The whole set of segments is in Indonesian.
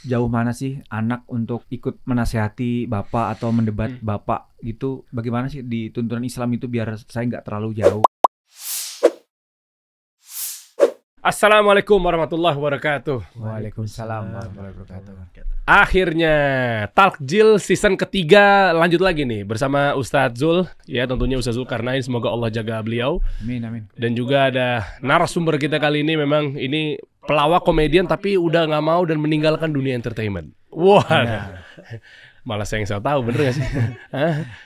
sejauh mana sih anak untuk ikut menasihati bapak atau mendebat bapak gitu? Bagaimana sih di tuntunan Islam itu biar saya nggak terlalu jauh? Assalamualaikum warahmatullahi wabarakatuh. Waalaikumsalam warahmatullahi wabarakatuh. Akhirnya Talkjil season ketiga lanjut lagi nih bersama Ustadz Zul. Ya tentunya Ustadz Zulkarnain, semoga Allah jaga beliau. Amin, amin. Dan juga ada narasumber kita kali ini, memang ini pelawak komedian tapi udah nggak mau dan meninggalkan dunia entertainment. Wah, malah saya yang saya tahu, bener gak sih?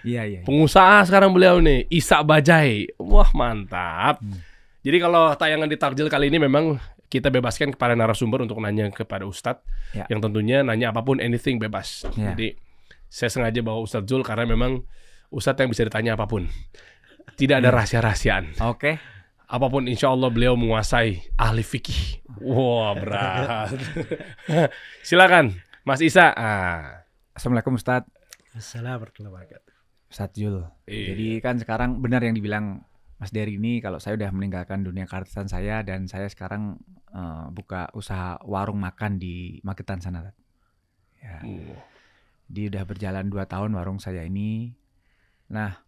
Iya. Pengusaha sekarang beliau nih, Isa Bajai. Wah, mantap. Jadi kalau tayangan di Takjil kali ini memang kita bebaskan kepada narasumber untuk nanya kepada Ustadz, yang tentunya nanya apapun, anything bebas. Jadi saya sengaja bawa Ustadz Zul karena memang Ustadz yang bisa ditanya apapun. Tidak ada rahasia-rahasiaan. Oke. Apapun insya Allah beliau menguasai, ahli fikih. Wah, berat. Silakan Mas Isa. Assalamualaikum Ustadz. Assalamualaikum warahmatullahi wabarakatuh. Ustadz Zul. Jadi kan sekarang benar yang dibilang Mas Dery ini, kalau saya udah meninggalkan dunia keartisan saya dan saya sekarang buka usaha warung makan di Magetan sana. Ya. Dia udah berjalan 2 tahun warung saya ini. Nah,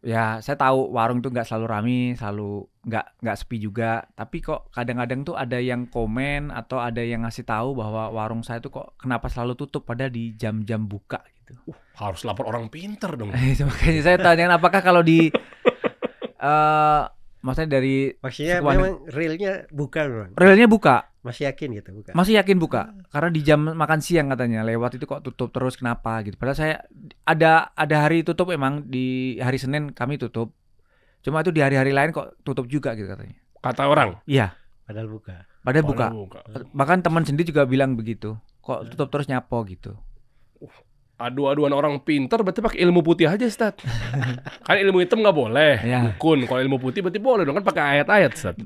ya saya tahu warung tuh nggak selalu rame, selalu nggak sepi juga. Tapi kok kadang-kadang tuh ada yang komen atau ada yang ngasih tahu bahwa warung saya tuh kok kenapa selalu tutup padahal di jam-jam buka gitu. Harus lapor orang pinter dong. Makanya saya tanya apakah kalau di maksudnya dari memang realnya buka, Bang. Realnya buka. Masih yakin gitu buka? Masih yakin buka. Karena di jam makan siang katanya lewat itu kok tutup terus, kenapa gitu. Padahal saya ada hari tutup, emang di hari Senin kami tutup. Cuma itu di hari-hari lain kok tutup juga gitu katanya. Kata orang? Iya. Padahal buka. Padahal buka. Bahkan teman sendiri juga bilang begitu. Kok tutup terus nyapo gitu. Adu-aduan orang pintar berarti pakai ilmu putih aja, Ustaz. Kan ilmu hitam nggak boleh, dukun. Kalau ilmu putih berarti boleh dong, kan pakai ayat-ayat, Ustaz.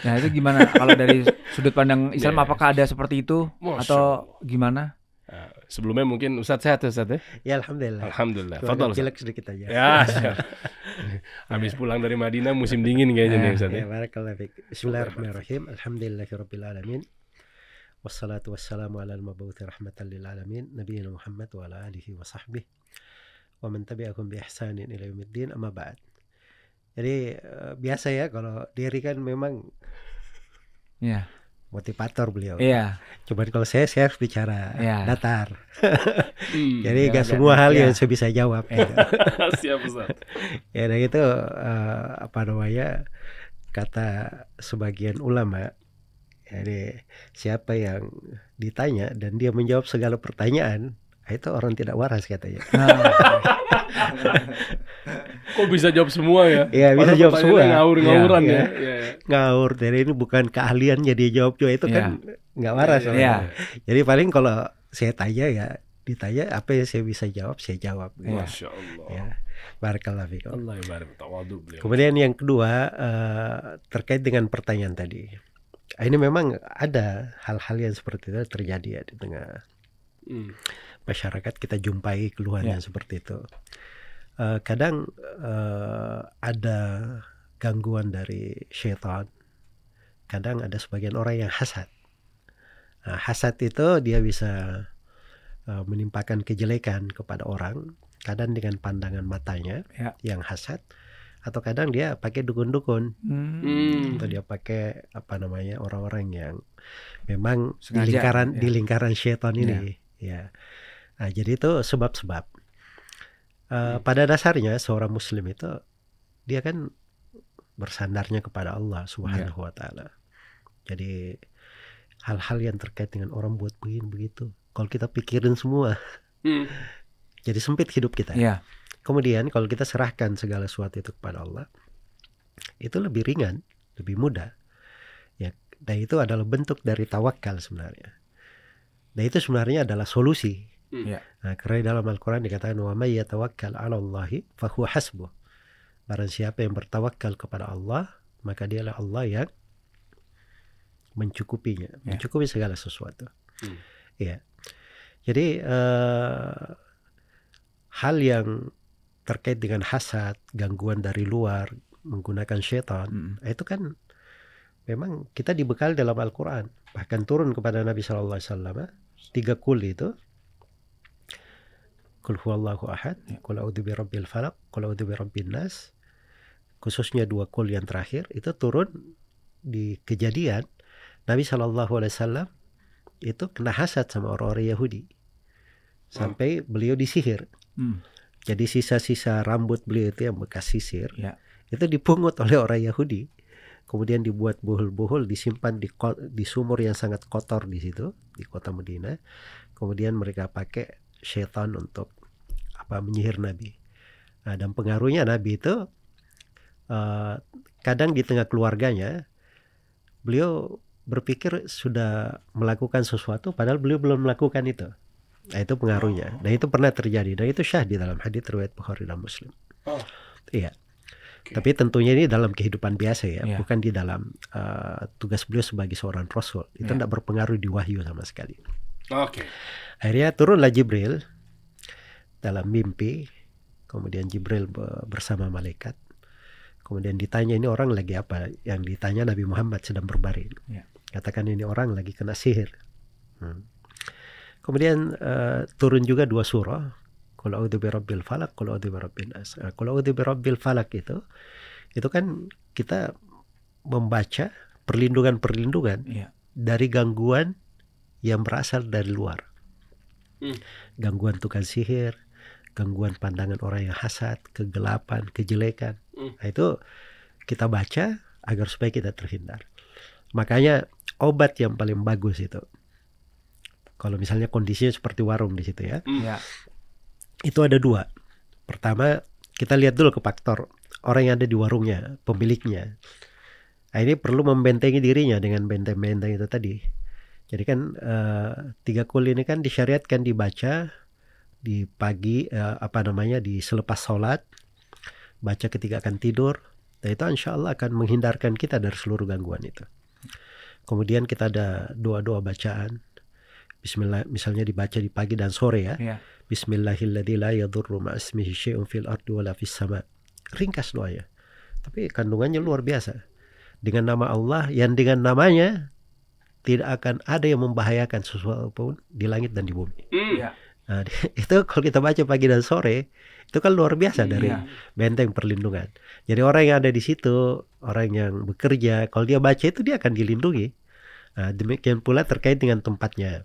Nah itu gimana? Kalau dari sudut pandang Islam apakah ada seperti itu atau gimana? Sebelumnya mungkin Ustaz sehat ya, Ustaz ya? Ya alhamdulillah. Alhamdulillah. Fadhal, jelek sedikit aja. Ya, siap. Habis pulang dari Madinah musim dingin kayaknya nih, Ustaz ya. Barakallahu fiik. Bismillahirrahmanirrahim. Alhamdulillahirabbil alamin. Wassalatu wassalamu ala al-mabuthi rahmatan lil alamin nabiyina Muhammad wa ala alihi wa sahbihi wa man tabi'akum bi ihsanin ila yaumiddin, amma ba'd. Jadi biasa ya kalau Dery kan memang motivator beliau. Coba kalau saya harus bicara datar. Jadi gak semua hal yang saya bisa jawab. Siap, Ustaz. Ya dan itu apa namanya, kata sebagian ulama, jadi siapa yang ditanya dan dia menjawab segala pertanyaan, itu orang tidak waras katanya. Kok bisa jawab semua ya? Iya, bisa jawab semua. Ngawur-ngawuran ya. Ngawur, jadi ini bukan keahlian jadi jawab juga, itu kan nggak waras. Jadi paling kalau saya tanya ya ditanya apa yang saya bisa jawab, saya jawab. Masya Allah. Ya. Barakallahu fiik. Allah barik tawadu beliau. Kemudian yang kedua terkait dengan pertanyaan tadi. Ini memang ada hal-hal yang seperti itu terjadi ya di tengah masyarakat, kita jumpai keluhan yang seperti itu. Kadang ada gangguan dari syaitan, kadang ada sebagian orang yang hasad. Hasad itu dia bisa menimpakan kejelekan kepada orang, kadang dengan pandangan matanya yang hasad, atau kadang dia pakai dukun-dukun, atau dia pakai apa namanya, orang-orang yang memang di lingkaran syaitan ini. Nah, jadi itu sebab-sebab. Pada dasarnya seorang muslim itu dia kan bersandarnya kepada Allah Subhanahu wa taala. Jadi hal-hal yang terkait dengan orang buat begini begitu, kalau kita pikirin semua, jadi sempit hidup kita. Kemudian kalau kita serahkan segala sesuatu itu kepada Allah, itu lebih ringan, lebih mudah. Ya, dan itu adalah bentuk dari tawakal sebenarnya. Dan itu sebenarnya adalah solusi. Nah, karena dalam Al-Quran dikatakan wa may yatawakkal 'ala Allahi fa huwa hasbuh. Barang siapa yang bertawakal kepada Allah, maka dialah Allah yang mencukupinya, mencukupi segala sesuatu. Ya. Jadi hal yang terkait dengan hasad, gangguan dari luar, menggunakan syaitan, itu kan memang kita dibekal dalam Al-Quran, bahkan turun kepada Nabi SAW 3 kul itu, Qul huwallahu ahad, Qul a'udzu birabbil falaq, Qul a'udzu birabbin nas. Khususnya 2 kul yang terakhir itu turun di Kejadian. Nabi SAW itu kena hasad sama orang-orang Yahudi sampai beliau disihir. Jadi sisa-sisa rambut beliau itu yang bekas sisir itu dipungut oleh orang Yahudi, kemudian dibuat buhul-buhul, disimpan di sumur yang sangat kotor di situ di kota Madinah. Kemudian mereka pakai syaitan untuk menyihir Nabi. Nah, dan pengaruhnya Nabi itu kadang di tengah keluarganya beliau berpikir sudah melakukan sesuatu padahal beliau belum melakukan itu. Nah, itu pengaruhnya. Dan itu pernah terjadi. Dan itu syah di dalam hadits riwayat Bukhari dan Muslim. Iya. Tapi tentunya ini dalam kehidupan biasa ya, bukan di dalam tugas beliau sebagai seorang rasul. Itu tidak berpengaruh di wahyu sama sekali. Akhirnya turunlah Jibril dalam mimpi. Kemudian Jibril bersama malaikat. Kemudian ditanya ini orang lagi apa? Yang ditanya Nabi Muhammad sedang berbaring. Katakan ini orang lagi kena sihir. Kemudian turun juga 2 surah. Qul a'udzu birabbil falaq, Qul a'udzu birabbin nas. Qul a'udzu birabbil falaq itu kan kita membaca perlindungan-perlindungan dari gangguan yang berasal dari luar. Gangguan tukang sihir, gangguan pandangan orang yang hasad, kegelapan, kejelekan. Nah, itu kita baca agar supaya kita terhindar. Makanya obat yang paling bagus itu, kalau misalnya kondisinya seperti warung di situ ya, itu ada 2. Pertama, kita lihat dulu ke faktor orang yang ada di warungnya, pemiliknya. Nah, ini perlu membentengi dirinya dengan benteng-benteng itu tadi. Jadi kan 3 kul ini kan disyariatkan dibaca di pagi, di selepas sholat, baca ketika akan tidur. Dan itu insya Allah akan menghindarkan kita dari seluruh gangguan itu. Kemudian kita ada doa-doa bacaan. Bismillah, misalnya dibaca di pagi dan sore ya. Bismillahilladzi la yadurru ma'asmihi syai'un fil ardi wala fis sama. Ringkas doanya. Tapi kandungannya luar biasa. Dengan nama Allah yang dengan namanya tidak akan ada yang membahayakan sesuatu pun di langit dan di bumi. Nah, itu kalau kita baca pagi dan sore itu kan luar biasa dari benteng perlindungan. Jadi orang yang ada di situ, orang yang bekerja, kalau dia baca itu dia akan dilindungi. Nah, demikian pula terkait dengan tempatnya.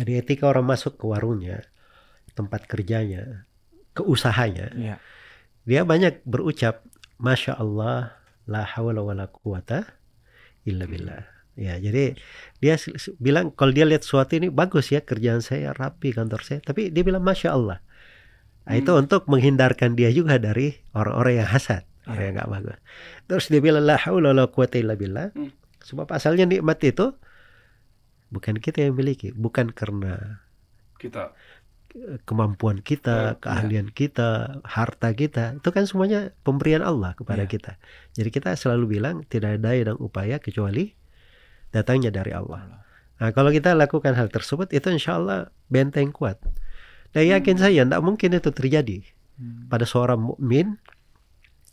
Jadi ketika orang masuk ke warungnya, tempat kerjanya, ke usahanya, dia banyak berucap Masya Allah, la hawla wa la quwata illa billah. Ya, jadi dia bilang kalau dia lihat sesuatu ini bagus ya, kerjaan saya rapi, kantor saya, tapi dia bilang Masya Allah. Nah, itu untuk menghindarkan dia juga dari orang-orang yang hasad, orang yang nggak bagus. Terus dia bilang la haula wa la quwata illa billah. Sebab asalnya nikmat itu bukan kita yang miliki, bukan karena kita kemampuan kita, keahlian kita, harta kita, itu kan semuanya pemberian Allah kepada kita. Jadi kita selalu bilang tidak ada daya dan upaya kecuali datangnya dari Allah. Nah, kalau kita lakukan hal tersebut itu insya Allah benteng kuat. Dan yakin saya tidak mungkin itu terjadi pada seorang mukmin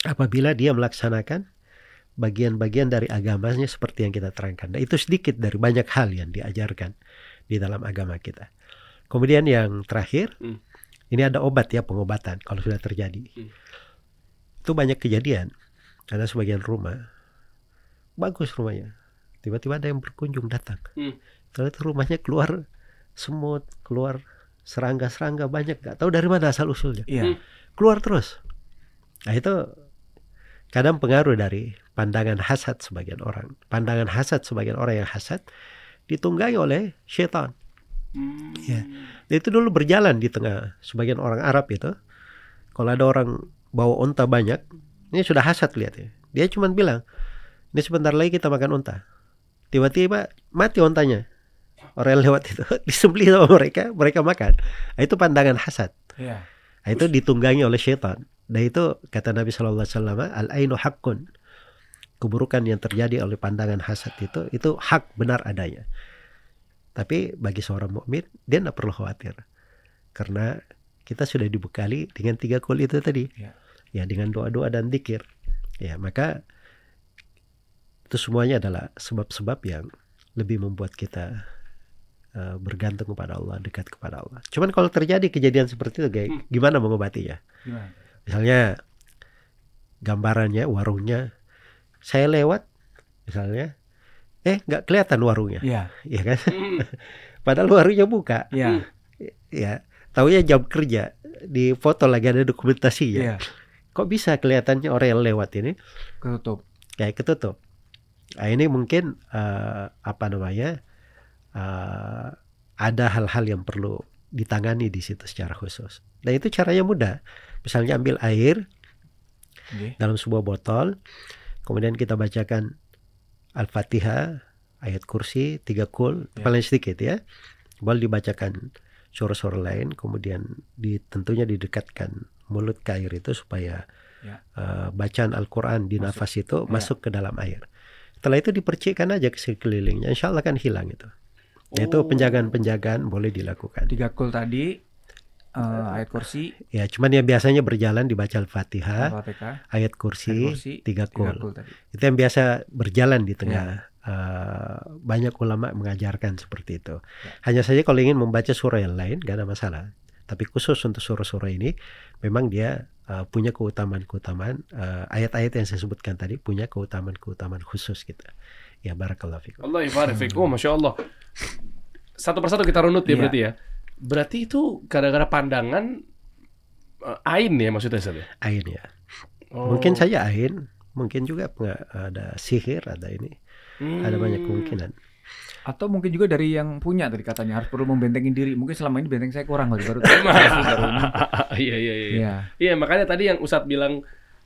apabila dia melaksanakan bagian-bagian dari agamanya seperti yang kita terangkan. Dan itu sedikit dari banyak hal yang diajarkan di dalam agama kita. Kemudian yang terakhir, ini ada obat ya, pengobatan kalau sudah terjadi. Itu banyak kejadian. Ada sebagian rumah, bagus rumahnya. Tiba-tiba ada yang berkunjung datang. Ternyata rumahnya keluar semut, keluar serangga-serangga banyak. Gak tahu dari mana asal usulnya. Keluar terus. Nah itu kadang pengaruh dari pandangan hasad sebagian orang. Pandangan hasad sebagian orang yang hasad ditunggangi oleh syaitan. Itu dulu berjalan di tengah sebagian orang Arab itu. Kalau ada orang bawa unta banyak, ini sudah hasad lihat ya. Dia cuma bilang, ini sebentar lagi kita makan unta. Tiba-tiba mati untanya. Orang yang lewat itu disembelih sama mereka makan. Nah, itu pandangan hasad. Nah, itu ditunggangi oleh syaitan. Dan itu kata Nabi SAW, al-ainu haqqun. Keburukan yang terjadi oleh pandangan hasad itu hak benar adanya. Tapi bagi seorang mukmin dia tidak perlu khawatir. Karena kita sudah dibekali dengan 3 kul itu tadi. Ya, dengan doa-doa dan zikir. Ya, maka itu semuanya adalah sebab-sebab yang lebih membuat kita bergantung kepada Allah, dekat kepada Allah. Cuman kalau terjadi kejadian seperti itu, gimana mengobatinya? Gimana? Misalnya gambarannya warungnya, saya lewat misalnya, nggak kelihatan warungnya, ya kan? Padahal warungnya buka, ya, taunya jam kerja, di foto lagi ada dokumentasinya. Kok bisa kelihatannya orang yang lewat ini ketutup? Kayak ketutup. Nah, ini mungkin ada hal-hal yang perlu ditangani di situ secara khusus. Dan itu caranya mudah. Misalnya ambil air dalam sebuah botol, kemudian kita bacakan Al-Fatihah, ayat kursi, 3 kul, paling sedikit ya. Boleh dibacakan surah-surah lain, kemudian tentunya didekatkan mulut ke air itu supaya bacaan Al-Quran di nafas itu masuk ke dalam air. Setelah itu dipercikkan aja ke sekelilingnya, insya Allah kan hilang itu. Itu penjagaan-penjagaan boleh dilakukan. 3 kul tadi, ayat kursi. Ya, cuman ya biasanya berjalan dibaca Al-Fatihah, ayat kursi 3 kul. Itu yang biasa berjalan di tengah. Banyak ulama mengajarkan seperti itu. Hanya saja kalau ingin membaca surah yang lain, gak ada masalah. Tapi khusus untuk surah-surah ini, memang dia punya keutamaan-keutamaan. Ayat-ayat yang saya sebutkan tadi punya keutamaan-keutamaan khusus gitu. Ya, barakallahu fikum. Allah barik fikum, masya Allah. Satu persatu kita runut ya berarti ya. Berarti itu gara-gara pandangan ain ya maksudnya Ustaz? Ain ya. Mungkin saja ain, mungkin juga ada sihir, ada ini. Ada banyak kemungkinan. Atau mungkin juga dari yang punya tadi katanya harus perlu membentengin diri. Mungkin selama ini benteng saya kurang baru. Iya, makanya tadi yang Ustadz bilang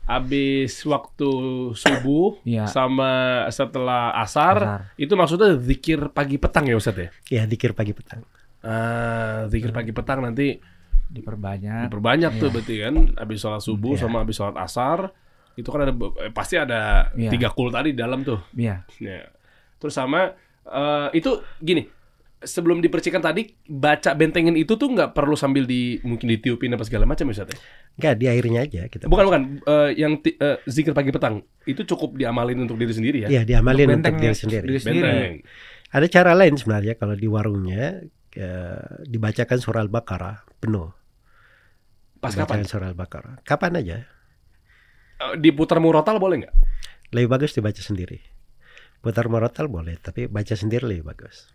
habis waktu subuh sama setelah asar itu maksudnya zikir pagi petang ya Ustadz ya? Iya, zikir pagi petang. Zikir pagi petang nanti diperbanyak tuh berarti kan habis sholat subuh sama habis sholat asar itu kan ada pasti ada 3 kul tadi di dalam tuh. Iya. Terus sama itu gini, sebelum dipercikan tadi baca bentengin itu tuh nggak perlu sambil mungkin ditiupin apa segala macam Ustaz ya? Nggak, di airnya aja kita. Bukan yang zikir pagi petang itu cukup diamalin untuk diri sendiri ya? Iya, diamalin untuk diri sendiri. Ada cara lain sebenarnya kalau di warungnya dibacakan surah Al-Baqarah penuh. Pas kapan? Surah Al-Baqarah. Kapan aja. Diputar murotal boleh nggak? Lebih bagus dibaca sendiri. Putar murotal boleh, tapi baca sendiri lebih bagus.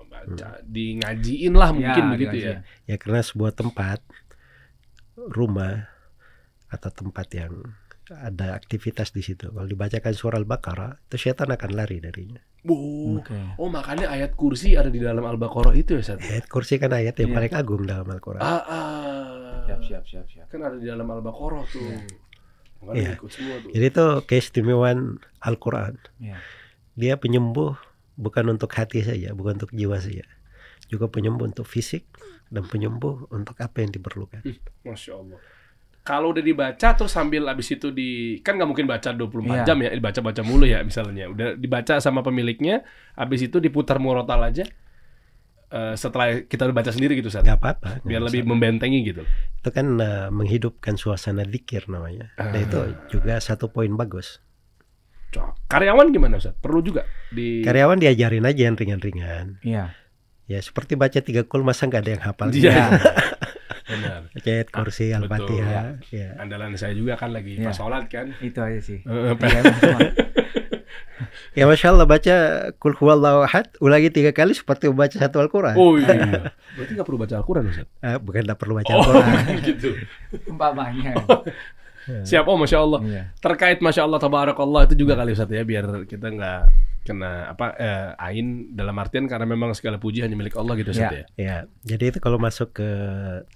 Baca, di ngajiin lah mungkin begitu ya. Ya karena sebuah tempat, rumah atau tempat yang ada aktivitas di situ. Kalau dibacakan surah Al-Baqarah, itu setan akan lari darinya. Oh, makanya ayat kursi ada di dalam Al-Baqarah itu ya, Ustaz? Ayat kursi kan ayat yang paling agung dalam Al-Quran. Siap. Kan ada di dalam Al-Baqarah tuh. Ya. Jadi itu keistimewaan Al-Quran. Dia penyembuh bukan untuk hati saja, bukan untuk jiwa saja, juga penyembuh untuk fisik dan penyembuh untuk apa yang diperlukan. Masya Allah. Kalau udah dibaca terus sambil abis itu kan nggak mungkin baca 24 jam ya, dibaca-baca mulu ya misalnya. Udah dibaca sama pemiliknya, abis itu diputar murotal aja. Setelah kita udah baca sendiri gitu, Ustaz. Gak apa-apa. Biar lebih membentengi gitu. Itu kan menghidupkan suasana zikir namanya. Dan itu juga satu poin bagus. Karyawan gimana, Ustaz? Perlu juga karyawan diajarin aja yang ringan-ringan. Iya. Ya seperti baca 3 kul, masa nggak ada yang hafal? Benar. Ayat kursi, Al-Fatihah. Ya. Andalan saya juga kan lagi pas sholat kan. Itu aja sih. Ya Masya Allah, baca Qul huwallahu ahad ulangi 3 kali seperti membaca satu Al-Quran. Oh iya. Berarti nggak perlu baca Al-Quran, Ustaz? Bukan nggak perlu baca Al-Quran. Gitu. Umpamanya. Siap, Masya Allah. Terkait Masya Allah, Tabarakallah itu juga kali Ustaz ya, biar kita nggak kena ain dalam artian karena memang segala puji hanya milik Allah gitu Ustaz ya. Ya, jadi itu kalau masuk ke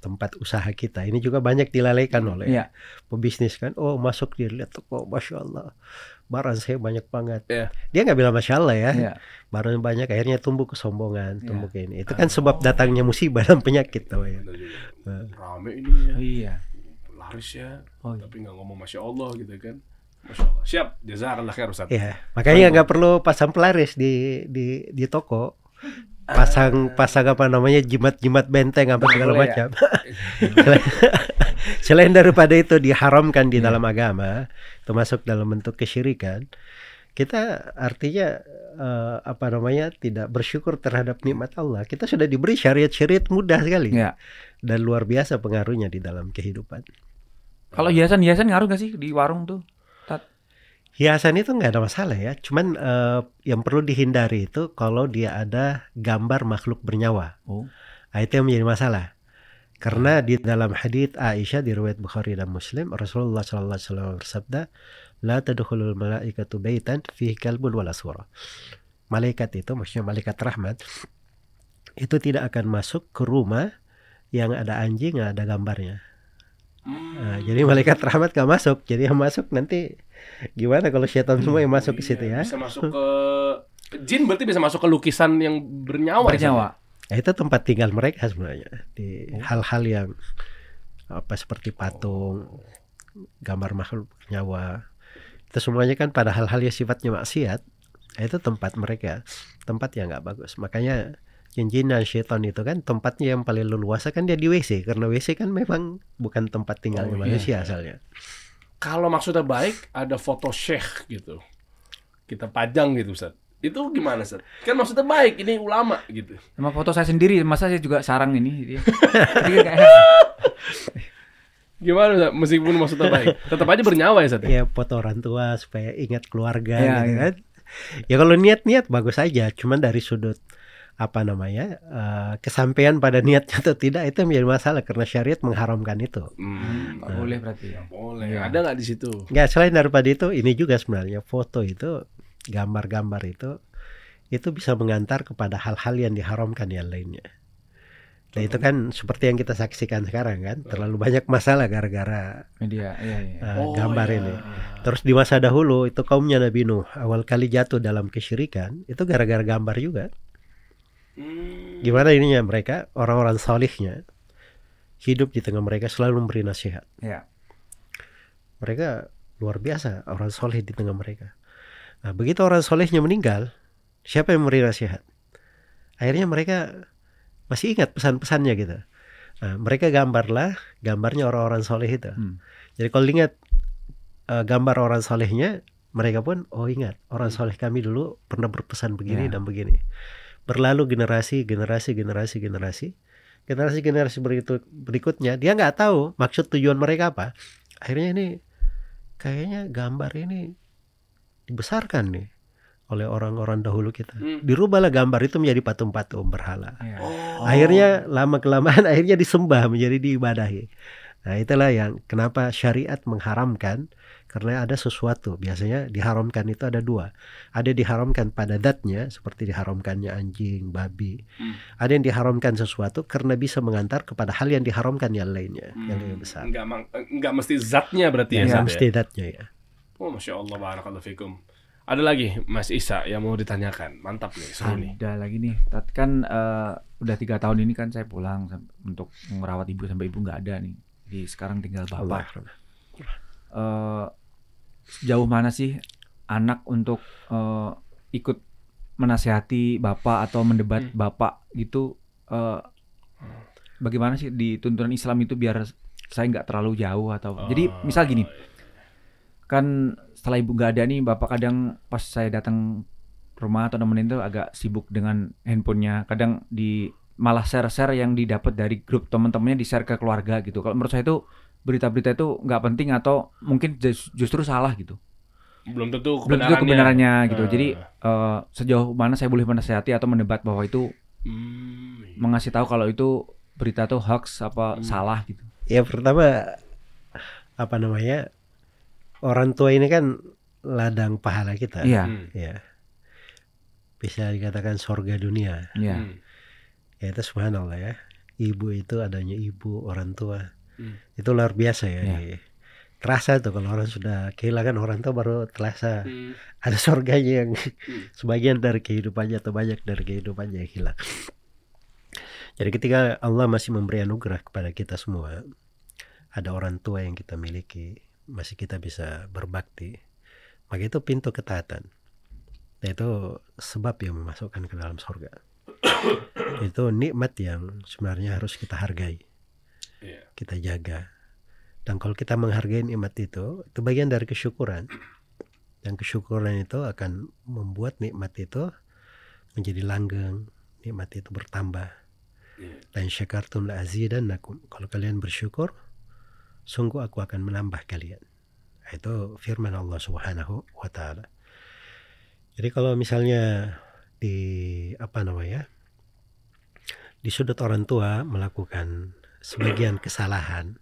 tempat usaha kita, ini juga banyak dilalaikan oleh pebisnis kan. Oh, masuk dia lihat kok Masya Allah, barang saya banyak banget. Dia nggak bilang Masya Allah ya. Barang banyak, akhirnya tumbuh kesombongan, tumbuh ke ini. Itu kan sebab datangnya musibah dan penyakit tuh ya. Rame ini ya. Iya. Laris ya. Tapi nggak ngomong Masya Allah gitu kan. Masya Allah. Siap, jazakallah khair Ustaz. Iya, makanya nggak perlu pasang pelaris di toko. Pasang apa namanya, jimat benteng apa segala macam. Selain daripada itu diharamkan di dalam agama, termasuk dalam bentuk kesyirikan. Kita artinya apa namanya, tidak bersyukur terhadap nikmat Allah. Kita sudah diberi syariat-syariat mudah sekali dan luar biasa pengaruhnya di dalam kehidupan. Kalau hiasan ngaruh gak sih di warung tuh? Hiasan itu nggak ada masalah ya, cuman yang perlu dihindari itu kalau dia ada gambar makhluk bernyawa. Nah, itu yang menjadi masalah. Karena di dalam hadits Aisyah di riwayat Bukhari dan Muslim, Rasulullah SAW bersabda, "La tadkhulul malaikatu baitan fihi kalbun wala surah." Malaikat itu, maksudnya malaikat rahmat, itu tidak akan masuk ke rumah yang ada anjing, ada gambarnya. Nah, jadi malaikat rahmat gak masuk. Jadi yang masuk nanti gimana kalau syaitan semua yang masuk ke situ ya? Bisa masuk ke jin, berarti bisa masuk ke lukisan yang bernyawa. Nah, itu tempat tinggal mereka sebenarnya. Di hal-hal yang apa seperti patung, gambar makhluk bernyawa. Itu semuanya kan pada hal-hal yang sifatnya maksiat. Itu tempat mereka, tempat yang nggak bagus. Makanya jin dan syaitan itu kan tempatnya yang paling leluasa kan dia di WC, karena WC kan memang bukan tempat tinggalnya manusia asalnya. Kalau maksudnya baik, ada foto syekh gitu, kita pajang gitu, Ustaz. Itu gimana, Ustaz? Kan maksudnya baik, ini ulama gitu. Sama foto saya sendiri, masa saya juga sarang ini. Gimana, Ustaz? Meskipun maksudnya baik, tetap aja bernyawa ya, Ustaz? Ya foto orang tua supaya ingat keluarga gitu kan. Ya kalau niat-niat bagus aja, cuman dari sudut apa namanya, kesampaian pada niatnya atau tidak itu menjadi masalah karena syariat mengharamkan itu. Boleh berarti ya. Boleh. Ada nggak di situ? Nggak, selain daripada itu, ini juga sebenarnya foto itu, gambar-gambar itu bisa mengantar kepada hal-hal yang diharamkan yang lainnya. Nah itu kan seperti yang kita saksikan sekarang kan, terlalu banyak masalah gara-gara media, gambar ini. Terus di masa dahulu itu kaumnya Nabi Nuh awal kali jatuh dalam kesyirikan itu gara-gara gambar juga. Gimana ininya mereka, orang-orang salihnya hidup di tengah mereka selalu memberi nasihat. Mereka luar biasa, orang salih di tengah mereka. Nah begitu orang salihnya meninggal, siapa yang memberi nasihat? Akhirnya mereka masih ingat pesan-pesannya gitu. Nah, mereka gambarnya orang-orang salih itu. Jadi kalau ingat gambar orang salihnya, mereka pun ingat orang salih kami dulu pernah berpesan begini dan begini. Berlalu generasi berikutnya dia nggak tahu maksud tujuan mereka apa. Akhirnya ini kayaknya gambar ini dibesarkan nih oleh orang-orang dahulu kita. Dirubahlah gambar itu menjadi patung-patung berhala. Akhirnya lama kelamaan akhirnya disembah, menjadi diibadahi. Nah itulah yang kenapa syariat mengharamkan, karena ada sesuatu, biasanya diharamkan itu ada dua. Ada diharamkan pada zatnya, seperti diharamkannya anjing, babi. Ada yang diharamkan sesuatu karena bisa mengantar kepada hal yang diharamkan yang lainnya, yang lebih besar. Enggak mesti zatnya berarti ya? Mesti zatnya ya. Masya Allah, barakallahu fikum. Ada lagi Mas Isa yang mau ditanyakan? Mantap nih, seru nih. Ada lagi nih, kan udah 3 tahun ini kan saya pulang untuk merawat ibu sampai ibu nggak ada nih. Jadi sekarang tinggal bapak. Sejauh mana sih anak untuk ikut menasihati bapak atau mendebat bapak gitu? Bagaimana sih di tuntunan Islam itu biar saya nggak terlalu jauh atau? Jadi misal gini, kan setelah ibu nggak ada nih, bapak kadang pas saya datang rumah atau nemenin tuh agak sibuk dengan handphonenya. Kadang malah share-share yang didapat dari grup teman-temannya di-share ke keluarga gitu. Kalau menurut saya itu berita-berita itu nggak penting atau mungkin justru salah gitu. Belum tentu kebenarannya gitu. Jadi sejauh mana saya boleh menasihati atau mendebat bahwa itu mengasih tahu kalau itu berita tuh hoax apa salah gitu. Ya pertama apa namanya, orang tua ini kan ladang pahala kita. Ya. Bisa dikatakan surga dunia. Ya itu subhanallah ya. Ibu itu adanya ibu, orang tua. Itu luar biasa ya. Terasa tuh kalau orang sudah kehilangan orang tua baru terasa ada surganya yang sebagian dari kehidupannya atau banyak dari kehidupannya yang hilang. Jadi ketika Allah masih memberi anugerah kepada kita semua, ada orang tua yang kita miliki, masih kita bisa berbakti, maka itu pintu ketaatan. Nah, itu sebab yang memasukkan ke dalam surga. Itu nikmat yang sebenarnya harus kita hargai, kita jaga. Dan kalau kita menghargai nikmat itu bagian dari kesyukuran. Dan kesyukuran itu akan membuat nikmat itu menjadi langgeng, nikmat itu bertambah. Dan syakartum la azidannakum. Kalau kalian bersyukur, sungguh aku akan menambah kalian. Itu firman Allah Subhanahu wa taala. Jadi kalau misalnya di di sudut orang tua melakukan sebagian kesalahan,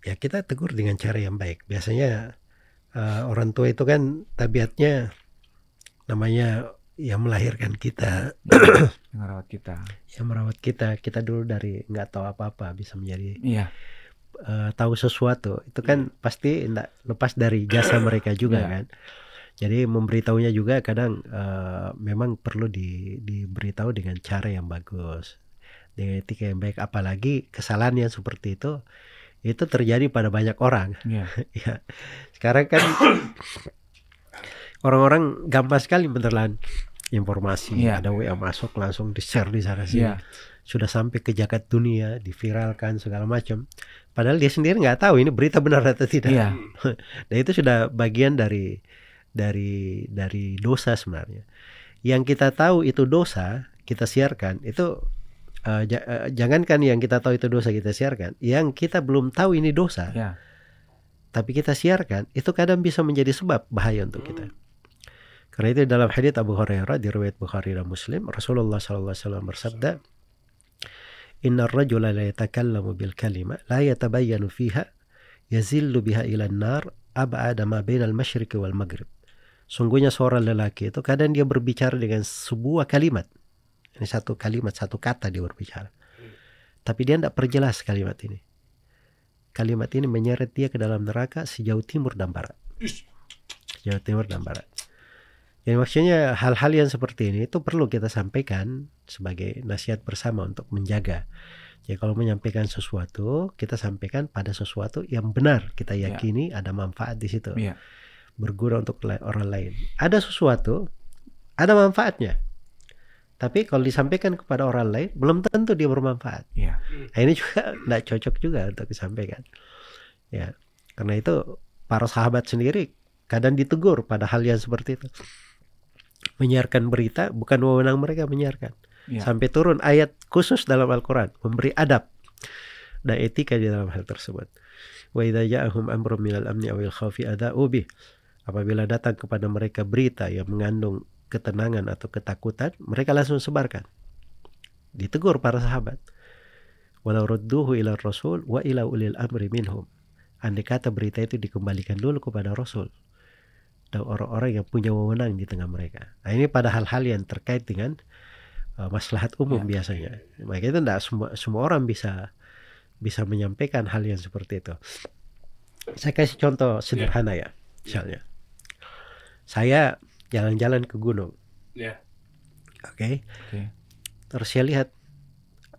ya kita tegur dengan cara yang baik. Biasanya orang tua itu kan tabiatnya namanya yang melahirkan kita, yang merawat kita. Kita dulu dari nggak tahu apa-apa bisa menjadi tahu sesuatu. Itu kan pasti tidak lepas dari jasa mereka juga kan. Jadi memberitahunya juga kadang memang perlu diberitahu dengan cara yang bagus, dengan etika yang baik. Apalagi kesalahan yang seperti itu terjadi pada banyak orang. Ya. Sekarang kan orang-orang gampang sekali menelan informasi. Ada WA masuk langsung di-share di sana sini. Sudah sampai ke jagat dunia, diviralkan segala macam. Padahal dia sendiri nggak tahu ini berita benar atau tidak. Dan itu sudah bagian dari dosa sebenarnya. Yang kita tahu itu dosa, kita siarkan itu. Jangankan yang kita tahu itu dosa kita siarkan, yang kita belum tahu ini dosa, tapi kita siarkan, itu kadang bisa menjadi sebab bahaya untuk kita. Karena itu dalam hadits Abu Hurairah di riwayat Bukhari dan Muslim, Rasulullah SAW bersabda, Inna ar-rajula la yatakallamu bil kalima la yatabayyanu fiha yazillu biha ila an-nar ab'ada ma bainal masyriqi wal maghrib. Sungguhnya seorang lelaki itu kadang dia berbicara dengan sebuah kalimat. Ini satu kalimat, satu kata dia berbicara. Tapi dia tidak perjelas kalimat ini. Kalimat ini menyeret dia ke dalam neraka sejauh timur dan barat. Sejauh timur dan barat. Jadi maksudnya hal-hal yang seperti ini itu perlu kita sampaikan sebagai nasihat bersama untuk menjaga. Jadi kalau menyampaikan sesuatu, kita sampaikan pada sesuatu yang benar. Kita yakini ada manfaat di situ. Berguna untuk orang lain. Ada sesuatu, ada manfaatnya. Tapi kalau disampaikan kepada orang lain, belum tentu dia bermanfaat. Nah, ini juga tidak cocok juga untuk disampaikan. Karena itu para sahabat sendiri kadang ditegur pada hal yang seperti itu. Menyiarkan berita bukan wewenang mereka menyiarkan. Sampai turun ayat khusus dalam Al-Quran memberi adab dan etika di dalam hal tersebut. Wa idza ja'ahum amrun minal amni awil khaufi ada'u bih. Apabila datang kepada mereka berita yang mengandung ketenangan atau ketakutan, mereka langsung sebarkan. Ditegur para sahabat. Walau rudduhu ila rasul wa ila ulil amri minhum. Andai kata berita itu dikembalikan dulu kepada Rasul dan orang-orang yang punya wewenang di tengah mereka. Nah, ini pada hal-hal yang terkait dengan maslahat umum biasanya. Maka itu tidak semua orang bisa menyampaikan hal yang seperti itu. Saya kasih contoh sederhana ya. Misalnya, saya jalan-jalan ke gunung. Oke. Terus saya lihat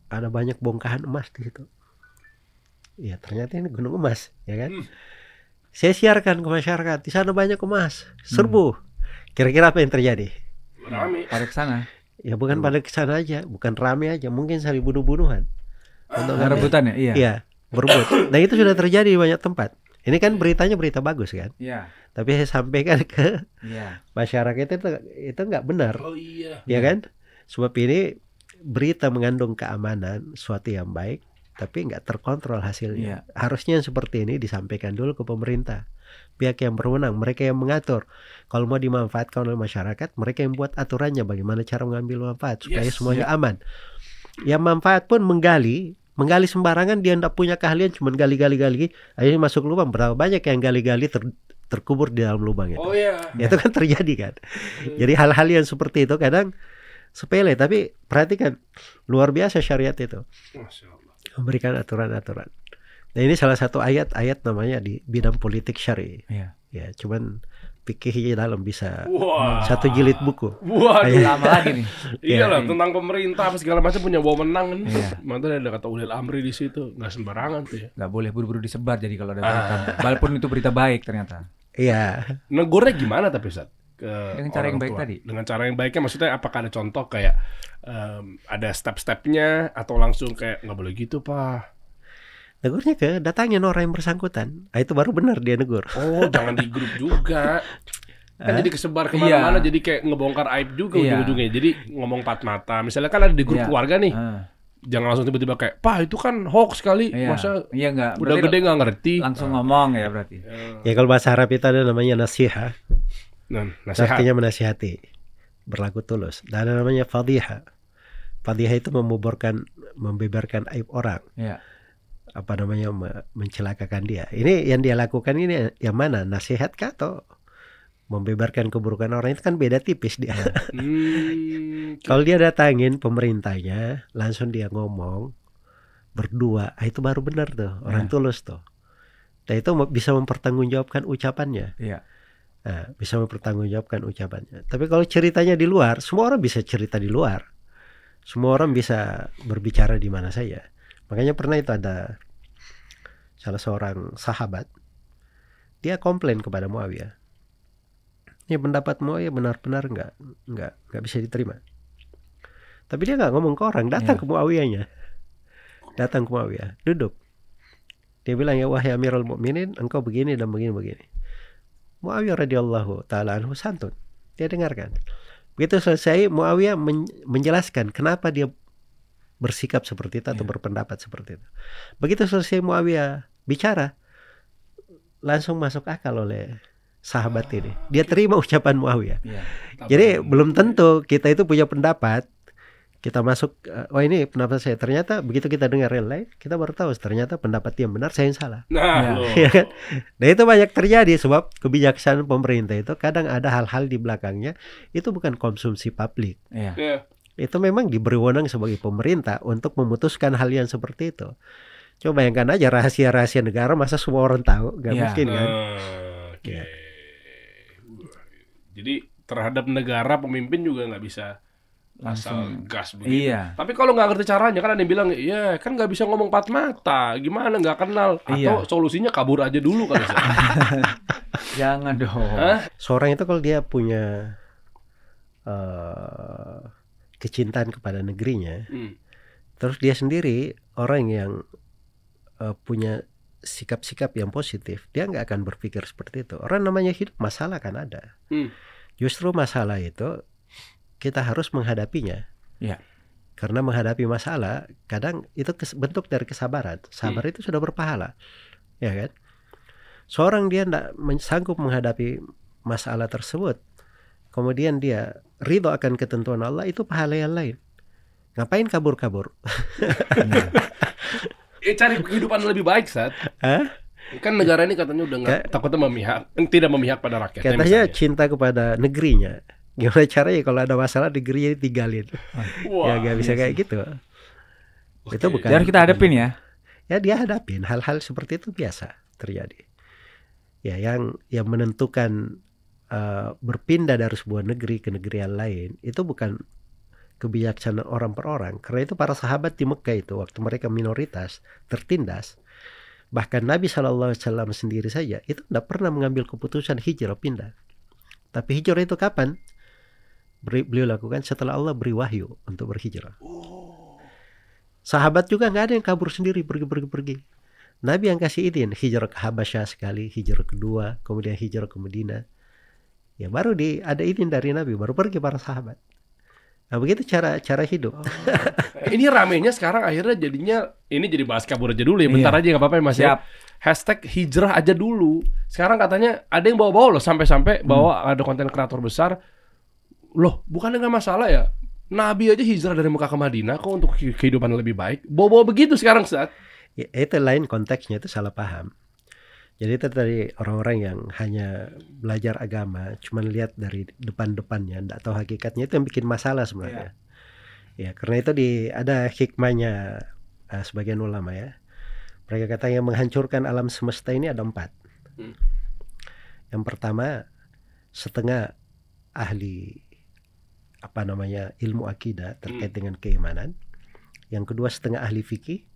ada banyak bongkahan emas di situ. Ya ternyata ini gunung emas, ya kan? Saya siarkan ke masyarakat, di sana banyak emas, serbu. Kira-kira apa yang terjadi? Rame. Pada ke sana. Ya bukan pada ke sana aja, bukan rame aja, mungkin saling bunuh-bunuhan. Rebutan ya? Iya, berebut. Dan itu sudah terjadi di banyak tempat. Ini kan beritanya berita bagus kan? Tapi saya sampaikan ke masyarakat itu nggak benar. Ya kan? Sebab ini berita mengandung keamanan, suatu yang baik, tapi nggak terkontrol hasilnya. Harusnya yang seperti ini disampaikan dulu ke pemerintah, pihak yang berwenang, mereka yang mengatur. Kalau mau dimanfaatkan oleh masyarakat, mereka yang buat aturannya bagaimana cara mengambil manfaat supaya semuanya aman. Yang manfaat pun menggali sembarangan, dia tidak punya keahlian, cuma gali, akhirnya masuk lubang. Berapa banyak yang gali-gali terkubur di dalam lubang itu. Itu kan terjadi kan. Jadi hal-hal yang seperti itu kadang sepele, tapi perhatikan luar biasa syariat itu. Memberikan aturan-aturan. Nah ini salah satu ayat-ayat namanya di bidang politik syari. Ya, cuman fikihnya dalam bisa satu jilid buku. Lama lagi nih. Iyalah, tentang pemerintah apa segala macam punya wewenang kan. Mantan ada kata ulil amri di situ, nggak sembarangan tuh ya. Nggak boleh buru-buru disebar jadi kalau ada berita. Walaupun itu berita baik ternyata. Negurnya gimana tapi Ustaz? Dengan cara yang baik tadi. Dengan cara yang baiknya maksudnya apakah ada contoh kayak ada step-stepnya atau langsung kayak nggak boleh gitu Pak? Negurnya datangin orang yang bersangkutan. Itu baru benar dia negur. Jangan di grup juga. Kan jadi kesebar kemana-mana, jadi kayak ngebongkar aib juga ujung-ujungnya. Jadi ngomong empat mata. Misalnya kan ada di grup keluarga nih, jangan langsung tiba-tiba kayak, Pak itu kan hoax kali, masa enggak, udah gede nggak ngerti. Langsung ngomong ya berarti. Ya kalau bahasa Arab itu ada namanya nasihat. Nasihat. Artinya menasihati, berlaku tulus. Dan ada namanya fadhiha. Fadhiha itu membeberkan aib orang. Apa namanya, mencelakakan dia. Ini yang dia lakukan ini yang mana? Nasihat kah atau membeberkan keburukan orang? Itu kan beda tipis dia. Kalau dia datangin pemerintahnya, langsung dia ngomong berdua, itu baru benar tuh, orang tulus tuh. Dan itu bisa mempertanggungjawabkan ucapannya. Nah, bisa mempertanggungjawabkan ucapannya. Tapi kalau ceritanya di luar, semua orang bisa cerita di luar. Semua orang bisa berbicara di mana saja. Makanya pernah itu ada salah seorang sahabat, dia komplain kepada Muawiyah. Ini pendapat Muawiyah benar-benar nggak bisa diterima. Tapi dia nggak ngomong ke orang, datang ke Muawiyahnya, datang ke Muawiyah, duduk. Dia bilang, ya wahai Amirul Mukminin, engkau begini dan begini. Muawiyah radhiyallahu taala anhu santun, dia dengarkan. Begitu selesai, Muawiyah menjelaskan kenapa dia bersikap seperti itu atau berpendapat seperti itu. Begitu selesai Muawiyah bicara, langsung masuk akal oleh sahabat ini. Dia terima ucapan Muawiyah. Jadi belum tentu kita itu punya pendapat, kita masuk, oh ini pendapat saya. Ternyata begitu kita dengar yang lain, kita baru tahu ternyata pendapat yang benar, saya yang salah. Nah itu banyak terjadi sebab kebijaksanaan pemerintah itu kadang ada hal-hal di belakangnya itu bukan konsumsi publik. Itu memang diberi wewenang sebagai pemerintah untuk memutuskan hal yang seperti itu. Coba bayangkan aja rahasia-rahasia negara, masa semua orang tahu? Gak mungkin kan? Jadi terhadap negara pemimpin juga nggak bisa asal gas begitu. Tapi kalau nggak ngerti caranya, kan ada yang bilang, ya kan nggak bisa ngomong empat mata, gimana nggak kenal? Atau solusinya kabur aja dulu kan? Jangan dong. Seorang itu kalau dia punya kecintaan kepada negerinya, terus dia sendiri orang yang punya sikap-sikap yang positif, dia nggak akan berpikir seperti itu. Orang namanya hidup, masalah kan ada. Justru masalah itu kita harus menghadapinya. Karena menghadapi masalah kadang itu bentuk dari kesabaran. Sabar itu sudah berpahala, ya kan? Seorang dia tidak sanggup menghadapi masalah tersebut, kemudian dia ridho akan ketentuan Allah, itu pahala yang lain. Ngapain kabur-kabur? Cari kehidupan lebih baik, Sat. Kan negara ini katanya udah nggak takutnya tidak memihak pada rakyat. Katanya cinta kepada negerinya. Gimana caranya kalau ada masalah negerinya ditinggalin? Ya nggak bisa kayak gitu. Itu bukan. Harus kita hadapin ya. Ya dia hadapin, hal-hal seperti itu biasa terjadi. Ya yang menentukan berpindah dari sebuah negeri ke negeri yang lain itu bukan kebijaksanaan orang per orang. Karena itu para sahabat di Mekah itu waktu mereka minoritas tertindas, bahkan Nabi SAW sendiri saja itu tidak pernah mengambil keputusan hijrah pindah. Tapi hijrah itu kapan? Beliau lakukan setelah Allah beri wahyu untuk berhijrah. Sahabat juga nggak ada yang kabur sendiri pergi. Nabi yang kasih izin hijrah ke Habasyah sekali, hijrah kedua, kemudian hijrah ke Madinah. Ya baru ada izin dari Nabi, baru pergi para sahabat. Nah begitu cara hidup. Ini ramenya sekarang akhirnya jadinya, ini jadi bahas kabur aja dulu ya. Bentar aja nggak apa-apa ya Mas. Hashtag hijrah aja dulu. Sekarang katanya ada yang bawa-bawa loh, sampai-sampai bawa ada konten kreator besar. Loh bukan nggak masalah ya, Nabi aja hijrah dari Mekah ke Madinah kok untuk kehidupan lebih baik. Bawa-bawa begitu sekarang Sat. Ya, itu lain konteksnya, itu salah paham. Jadi itu tadi orang-orang yang hanya belajar agama, cuma lihat dari depan-depannya, tidak tahu hakikatnya, itu yang bikin masalah sebenarnya. Ya karena itu ada hikmahnya sebagian ulama ya. Mereka katanya menghancurkan alam semesta ini ada 4. Yang pertama, setengah ahli ilmu akidah terkait dengan keimanan. Yang kedua setengah ahli fikih.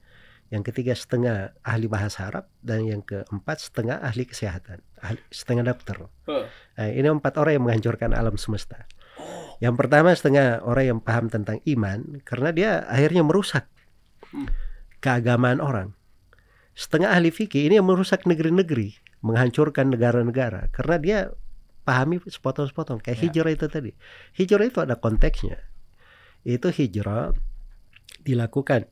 Yang ketiga setengah ahli bahasa Arab. Dan yang keempat setengah ahli kesehatan, setengah dokter. Nah, ini 4 orang yang menghancurkan alam semesta. Yang pertama setengah orang yang paham tentang iman, karena dia akhirnya merusak keagamaan orang. Setengah ahli fikih ini yang merusak negeri-negeri, menghancurkan negara-negara, karena dia pahami sepotong-sepotong. Kayak hijrah itu tadi. Hijrah itu ada konteksnya. Itu hijrah dilakukan,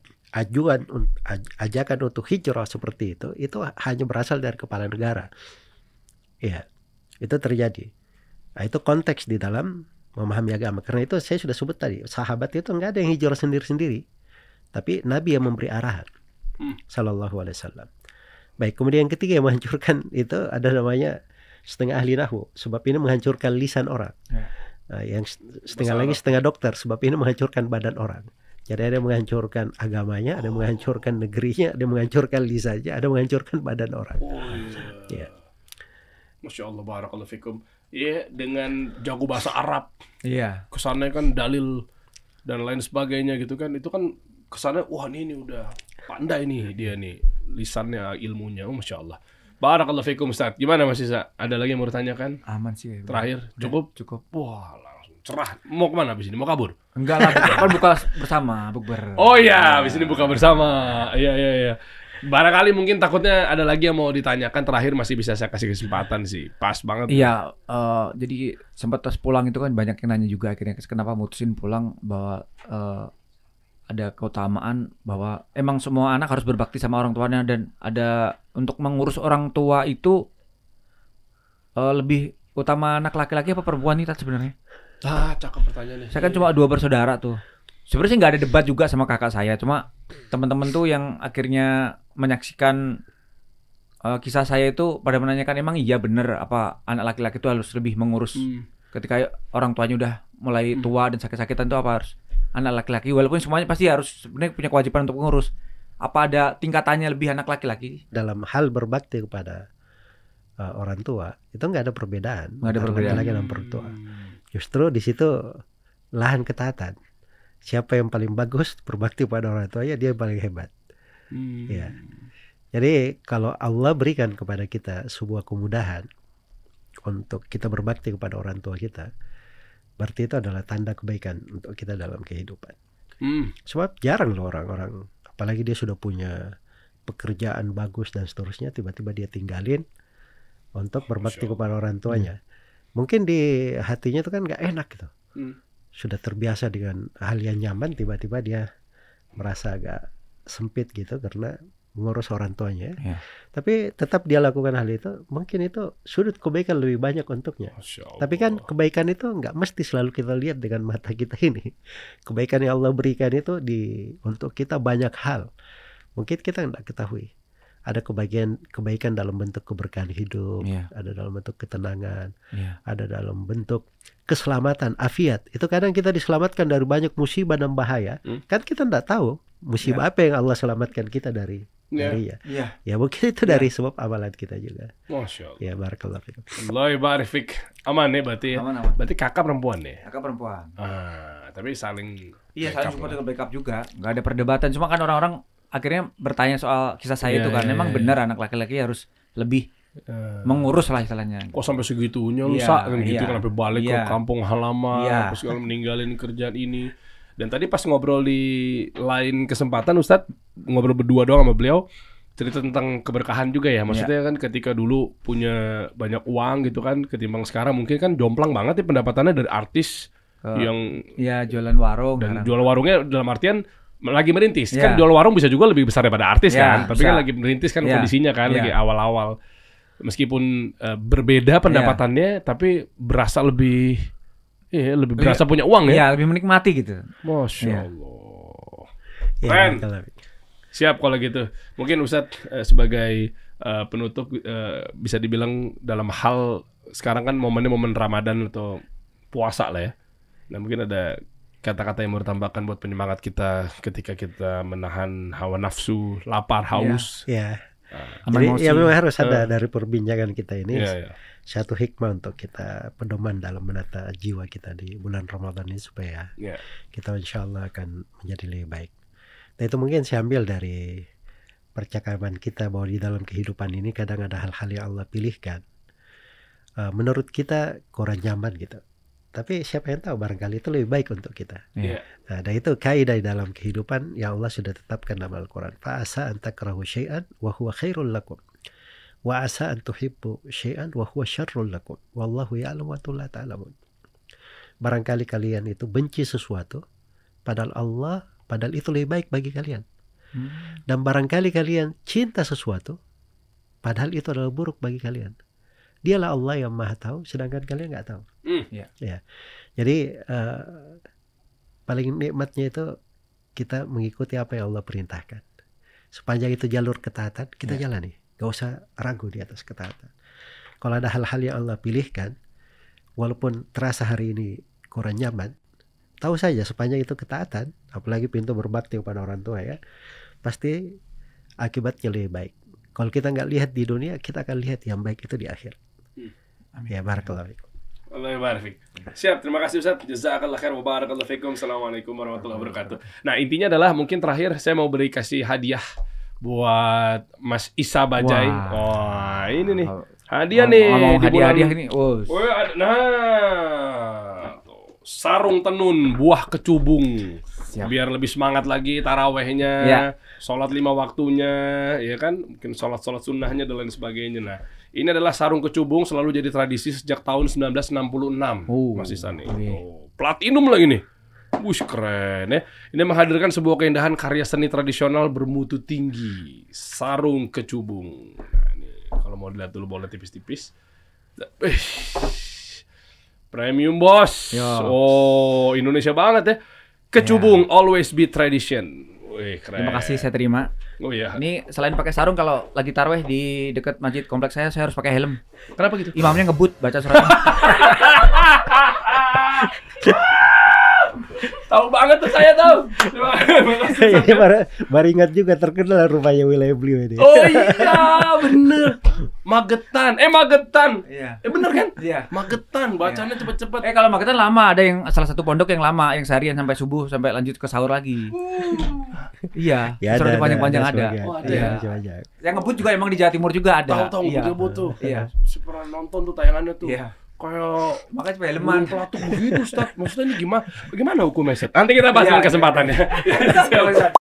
ajakan untuk hijrah seperti itu hanya berasal dari kepala negara. Ya, itu terjadi. Nah, itu konteks di dalam memahami agama. Karena itu saya sudah sebut tadi, sahabat itu nggak ada yang hijrah sendiri-sendiri, tapi Nabi yang memberi arahan. Sallallahu alaihi wasallam. Baik, kemudian yang ketiga yang menghancurkan itu ada namanya setengah ahli nahwu, sebab ini menghancurkan lisan orang. Nah, yang setengah lagi setengah dokter, sebab ini menghancurkan badan orang. Jadi ada yang menghancurkan agamanya, ada yang menghancurkan negerinya, ada yang menghancurkan lisannya, ada yang menghancurkan badan orang. Ya. Masya Allah, barakallahu fikum. Iya, dengan jago bahasa Arab. Iya. Kesannya kan dalil dan lain sebagainya gitu kan. Itu kan kesannya, wah ini udah pandai nih dia nih. Lisannya, ilmunya, Masya Allah. Barakallahu fikum Ustaz. Gimana Mas Isa? Ada lagi yang mau ditanyakan? Aman sih. Terakhir, cukup? Cukup. Wah, langsung cerah. Mau kemana abis ini? Mau kabur? Enggak lah, kan buka bersama, bukber. Oh iya, abis ini buka bersama. Iya. Barangkali mungkin takutnya ada lagi yang mau ditanyakan, terakhir masih bisa saya kasih kesempatan sih. Pas banget. Iya, jadi sempat pas pulang itu kan banyak yang nanya juga akhirnya kenapa mutusin pulang, bahwa ada keutamaan bahwa emang semua anak harus berbakti sama orang tuanya, dan ada untuk mengurus orang tua itu lebih utama anak laki-laki apa perempuan nih sebenarnya? Cakep pertanyaannya. Saya kan cuma 2 bersaudara tuh. Sebenarnya sih nggak ada debat juga sama kakak saya, cuma teman-teman tuh yang akhirnya menyaksikan kisah saya itu pada menanyakan emang iya bener apa anak laki-laki itu harus lebih mengurus ketika orang tuanya udah mulai tua dan sakit-sakitan, tuh apa harus anak laki-laki, walaupun semuanya pasti harus sebenarnya punya kewajiban untuk mengurus, apa ada tingkatannya lebih anak laki-laki? Dalam hal berbakti kepada orang tua itu nggak ada perbedaan. Nggak ada perbedaan laki dan perempuan. Justru di situ lahan ketatan. Siapa yang paling bagus berbakti pada orang tuanya, dia yang paling hebat. Ya. Jadi kalau Allah berikan kepada kita sebuah kemudahan untuk kita berbakti kepada orang tua kita, berarti itu adalah tanda kebaikan untuk kita dalam kehidupan. Sebab jarang loh orang-orang, apalagi dia sudah punya pekerjaan bagus dan seterusnya, tiba-tiba dia tinggalin untuk berbakti kepada orang tuanya. Mungkin di hatinya itu kan gak enak gitu. Sudah terbiasa dengan hal yang nyaman, tiba-tiba dia merasa agak sempit gitu karena mengurus orang tuanya. Tapi tetap dia lakukan hal itu, mungkin itu sudut kebaikan lebih banyak untuknya. Tapi kan kebaikan itu nggak mesti selalu kita lihat dengan mata kita ini. Kebaikan yang Allah berikan itu untuk kita banyak hal. Mungkin kita nggak ketahui. Ada kebaikan dalam bentuk keberkahan hidup, ada dalam bentuk ketenangan, ada dalam bentuk keselamatan, afiat. Itu kadang kita diselamatkan dari banyak musibah dan bahaya. Kan kita tidak tahu musibah apa yang Allah selamatkan kita dari ya. Ya mungkin itu dari sebab amalan kita juga. Masya Allah. Ya barakallahu fikum. Allah barik fik. Aman ya berarti. Aman. Berarti kakak perempuan ya? Kakak perempuan. Tapi saling saling support dan backup juga. Nggak ada perdebatan. Cuma kan orang-orang akhirnya bertanya soal kisah saya itu kan, memang benar anak laki-laki harus lebih mengurus lah istilahnya. Kok sampai segitunya lusa kan gitu kan, sampai balik ke kampung halaman, terus kalau meninggalin kerjaan ini. Dan tadi pas ngobrol di lain kesempatan Ustadz ngobrol berdua doang sama beliau, cerita tentang keberkahan juga ya. Maksudnya kan ketika dulu punya banyak uang gitu kan, ketimbang sekarang mungkin kan jomplang banget ya pendapatannya dari artis yang jualan warung. Dan jualan warungnya dalam artian lagi merintis. Kan jual warung bisa juga lebih besar daripada artis kan. Tapi kan lagi merintis kan kondisinya kan lagi awal-awal. Meskipun berbeda pendapatannya tapi berasa lebih berasa punya uang ya. Iya, lebih menikmati gitu. Masya Allah. Keren. Siap kalau gitu. Mungkin Ustadz sebagai penutup bisa dibilang dalam hal sekarang kan momennya momen Ramadan atau puasa lah ya. Nah mungkin ada kata-kata yang mau ditambahkan buat penyemangat kita ketika kita menahan hawa nafsu, lapar, haus. Jadi ya memang harus ada dari perbincangan kita ini satu hikmah untuk kita pedoman dalam menata jiwa kita di bulan Ramadan ini supaya kita insya Allah akan menjadi lebih baik. Nah itu mungkin saya ambil dari percakapan kita bahwa di dalam kehidupan ini kadang ada hal-hal yang Allah pilihkan. Menurut kita kurang nyaman gitu. Tapi siapa yang tahu barangkali itu lebih baik untuk kita. Nah, dan itu kaidah dalam kehidupan yang Allah sudah tetapkan dalam Al-Quran. Fa'asa an takrahu syai'an wa huwa khairul lakum. Wa asa an tuhibbu syai'an wa huwa syarrul lakum. Wallahu ya'lamu wa antum la ta'lamun. Barangkali kalian itu benci sesuatu padahal itu lebih baik bagi kalian. Dan barangkali kalian cinta sesuatu padahal itu adalah buruk bagi kalian. Dialah Allah yang Maha tahu, sedangkan kalian nggak tahu. Ya. Jadi paling nikmatnya itu kita mengikuti apa yang Allah perintahkan. Sepanjang itu jalur ketaatan, kita jalani. Gak usah ragu di atas ketaatan. Kalau ada hal-hal yang Allah pilihkan, walaupun terasa hari ini kurang nyaman, tahu saja sepanjang itu ketaatan, apalagi pintu berbakti kepada orang tua ya, pasti akibatnya lebih baik. Kalau kita nggak lihat di dunia, kita akan lihat yang baik itu di akhir. Ya, barakallahu fikum. Allah barik fik. Siap, terima kasih Ustaz. Jazakallah khair wa barakallahu fikum. Assalamualaikum warahmatullahi wabarakatuh. Nah, intinya adalah mungkin terakhir saya mau kasih hadiah buat Mas Isa Bajai. Wah, ini nih. Hadiah nih. Hadiah ini. Sarung tenun buah kecubung. Siap. Biar lebih semangat lagi tarawehnya, sholat 5 waktunya, ya kan? Mungkin sholat sunnahnya dan lain sebagainya. Nah, ini adalah sarung kecubung selalu jadi tradisi sejak tahun 1966. Mas Isa nih. Platinum lagi nih. Wush, keren ya. Ini menghadirkan sebuah keindahan karya seni tradisional bermutu tinggi. Sarung kecubung. Nah, ini kalau mau dilihat dulu boleh tipis-tipis. Premium bos. Oh, Indonesia banget ya. Kecubung, always be tradition. Wih, keren. Terima kasih, saya terima. Oh iya. Ini selain pakai sarung, kalau lagi tarawih di dekat masjid kompleks saya harus pakai helm. Kenapa gitu? Imamnya ngebut baca suratnya. Tahu banget tuh, saya tahu. Ini baru ingat juga, terkenal rumahnya wilayah beliau ini. Oh iya, bener. Magetan. Iya. Bener kan? Iya. Magetan, bacanya cepet-cepet. Kalau Magetan lama, ada yang salah satu pondok yang lama, yang seharian sampai subuh sampai lanjut ke sahur lagi. Iya, ya, surat panjang-panjang ada. Oh, ada iya. Ya. Yang ngebut juga emang di Jawa Timur juga ada. Tahu ngebut tuh. Iya. Pernah nonton tuh tayangannya tuh. Iya. Kayak makanya filman pelatuk begitu, Ustaz. Maksudnya ini gimana hukumnya, Ustaz? Nanti kita bahas dengan kesempatan ya.